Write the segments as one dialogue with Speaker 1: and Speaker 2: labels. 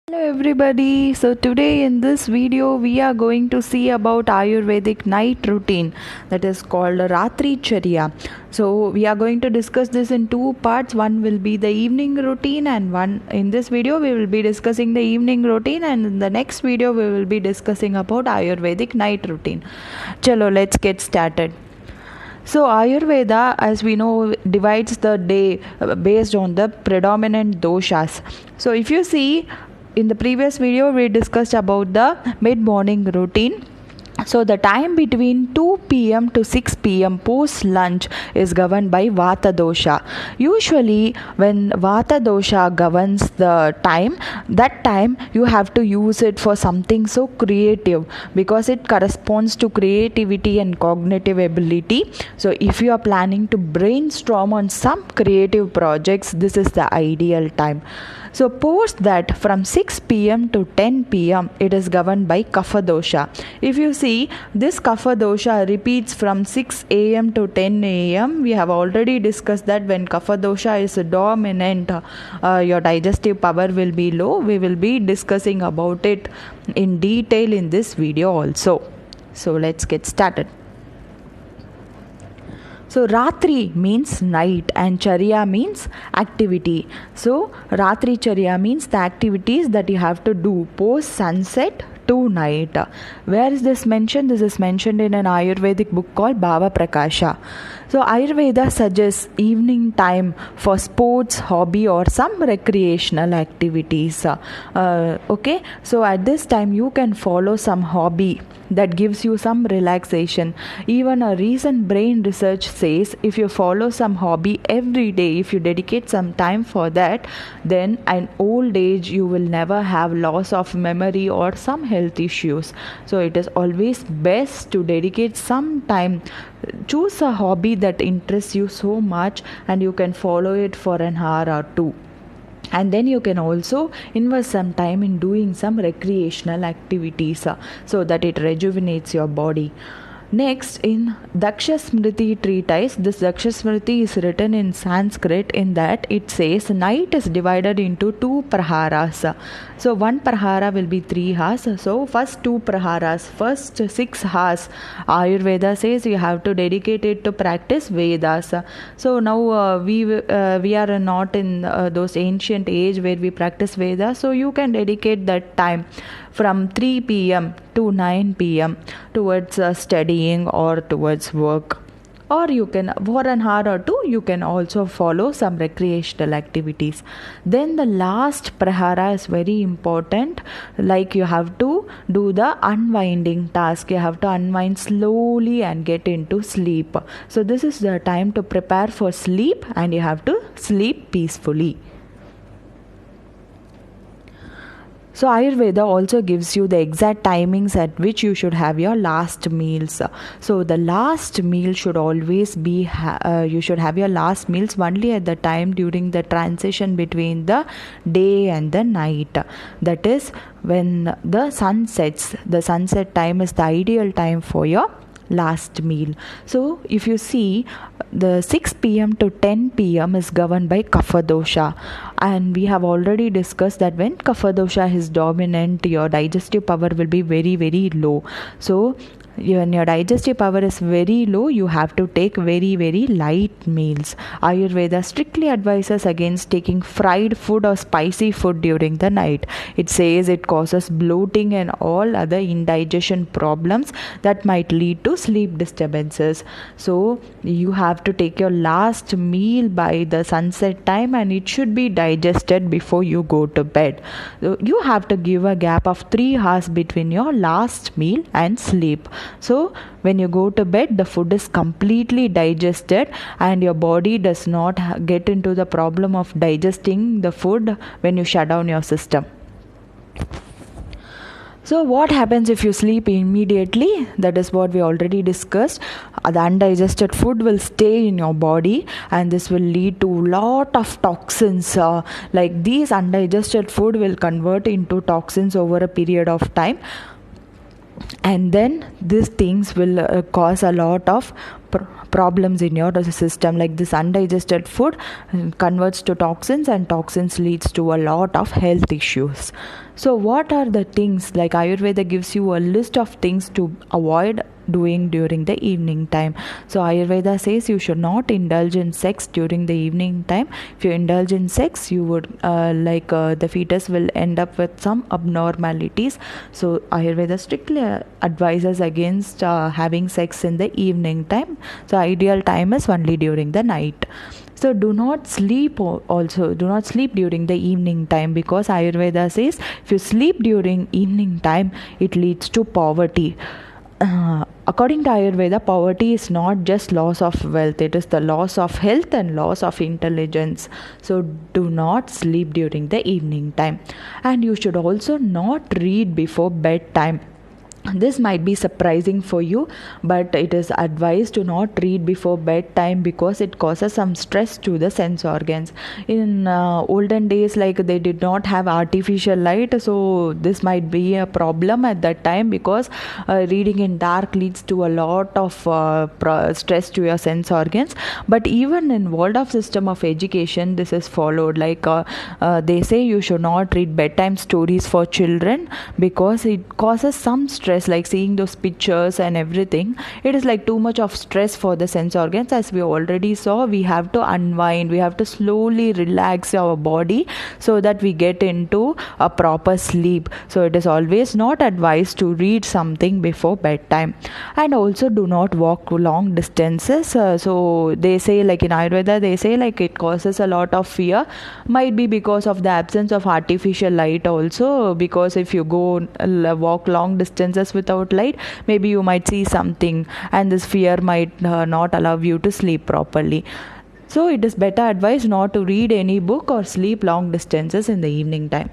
Speaker 1: Hello everybody. So today in this video we are going to see about Ayurvedic night routine that is called Ratri Charya. So we are going to discuss this in two parts. One will be the evening routine and one in this video we will be discussing the evening routine, and in the next video we will be discussing about Ayurvedic night routine. Chalo, let's get started. So Ayurveda, as we know, divides the day based on the predominant doshas. So if you see, in the previous video we discussed about the mid morning routine. So the time between 2 p.m. to 6 p.m. post lunch is governed by Vata dosha. Usually when Vata dosha governs the time, that time you have to use it for something so creative because it corresponds to creativity and cognitive ability. So if you are planning to brainstorm on some creative projects, this is the ideal time. So post that from 6 p.m. to 10 p.m. it is governed by Kapha dosha. If you see, this Kapha dosha repeats from 6 a.m. to 10 a.m. We have already discussed that when Kapha dosha is dominant, your digestive power will be low. We will be discussing about it in detail in this video also. So let's get started. So Ratri means night and Charya means activity. So Ratri Charya means the activities that you have to do post sunset to night. Where is this mentioned? This is mentioned in an Ayurvedic book called Bhava Prakasha. So Ayurveda suggests evening time for sports, hobby or some recreational activities. Okay, so at this time you can follow some hobby that gives you some relaxation. Even a recent brain research says if you follow some hobby every day, if you dedicate some time for that, then in old age you will never have loss of memory or some health issues. So it is always best to dedicate some time. Choose a hobby that interests you so much and you can follow it for an hour or two. And then you can also invest some time in doing some recreational activities so that it rejuvenates your body. Next, in Daksha Smriti treatise, this Daksha Smriti is written in Sanskrit, in that it says night is divided into two praharas. So one prahara will be 3 hours. So first 2 praharas, first 6 hours, Ayurveda says you have to dedicate it to practice Vedas. So now we are not in those ancient age where we practice Vedas. So you can dedicate that time from 3 p.m. to 9 p.m. towards studying or towards work. Or you can, for an hour or two, you can also follow some recreational activities. Then the last prahara is very important. Like you have to do the unwinding task. You have to unwind slowly and get into sleep. So this is the time to prepare for sleep, and you have to sleep peacefully. So Ayurveda also gives you the exact timings at which you should have your last meals. So the last meal should always be, you should have your last meals only at the time during the transition between the day and the night. That is when the sun sets. The sunset time is the ideal time for your last meal. So if you see, the 6 p.m. to 10 p.m. is governed by Kapha dosha, and we have already discussed that when Kapha dosha is dominant, your digestive power will be very, very low. So when your digestive power is very low, you have to take very, very light meals. Ayurveda strictly advises against taking fried food or spicy food during the night. It says it causes bloating and all other indigestion problems that might lead to sleep disturbances. So you have to take your last meal by the sunset time, and it should be digested before you go to bed. So you have to give a gap of 3 hours between your last meal and sleep. So when you go to bed, the food is completely digested and your body does not get into the problem of digesting the food when you shut down your system. So what happens if you sleep immediately? That is what we already discussed. The undigested food will stay in your body, and this will lead to lot of toxins. Like these undigested food will convert into toxins over a period of time. and then these things will cause a lot of problems in your system. Like this undigested food converts to toxins, and toxins leads to a lot of health issues. So what are the things, like Ayurveda gives you a list of things to avoid doing during the evening time. So Ayurveda says you should not indulge in sex during the evening time. If you indulge in sex, you would the fetus will end up with some abnormalities. So Ayurveda strictly advises against having sex in the evening time. So ideal time is only during the night. So do not sleep during the evening time, because Ayurveda says if you sleep during evening time, it leads to poverty. According to Ayurveda, poverty is not just loss of wealth, it is the loss of health and loss of intelligence. So do not sleep during the evening time. And you should also not read before bedtime. This might be surprising for you, but it is advised to not read before bedtime because it causes some stress to the sense organs. In olden days, like they did not have artificial light, so this might be a problem at that time, because reading in dark leads to a lot of stress to your sense organs. But even in Waldorf system of education, this is followed. Like they say you should not read bedtime stories for children because it causes some stress, like seeing those pictures and everything. It is like too much of stress for the sense organs. As we already saw, we have to unwind, we have to slowly relax our body so that we get into a proper sleep. So it is always not advised to read something before bedtime. And also do not walk long distances. So they say, like in Ayurveda, they say like it causes a lot of fear, might be because of the absence of artificial light also, because if you go walk long distances without light, maybe you might see something, and this fear might not allow you to sleep properly. So it is better advised not to read any book or sleep long distances in the evening time.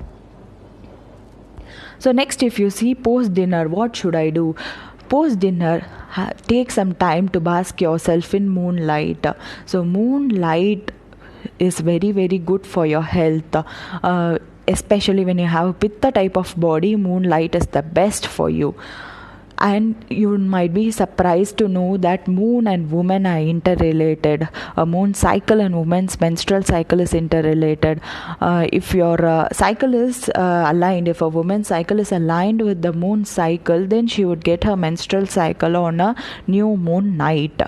Speaker 1: So next, if you see post dinner, what should I do? Post dinner, take some time to bask yourself in moonlight. So moonlight is very, very good for your health. Especially when you have pitta type of body, moonlight is the best for you. And you might be surprised to know that moon and woman are interrelated. A moon cycle and woman's menstrual cycle is interrelated. If your cycle is aligned, if a woman's cycle is aligned with the moon cycle, then she would get her menstrual cycle on a new moon night.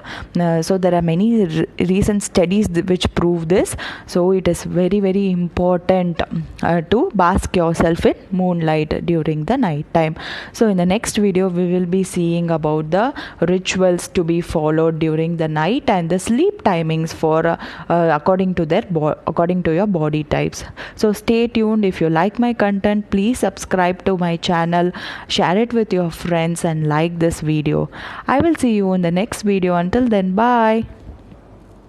Speaker 1: So there are many recent studies which prove this. So it is very, very important to bask yourself in moonlight during the night time. So in the next video, we will be seeing about the rituals to be followed during the night and the sleep timings for according to your body types. So stay tuned. If you like my content, please subscribe to my channel, share it with your friends, and like this video. I will see you in the next video. Until then, bye.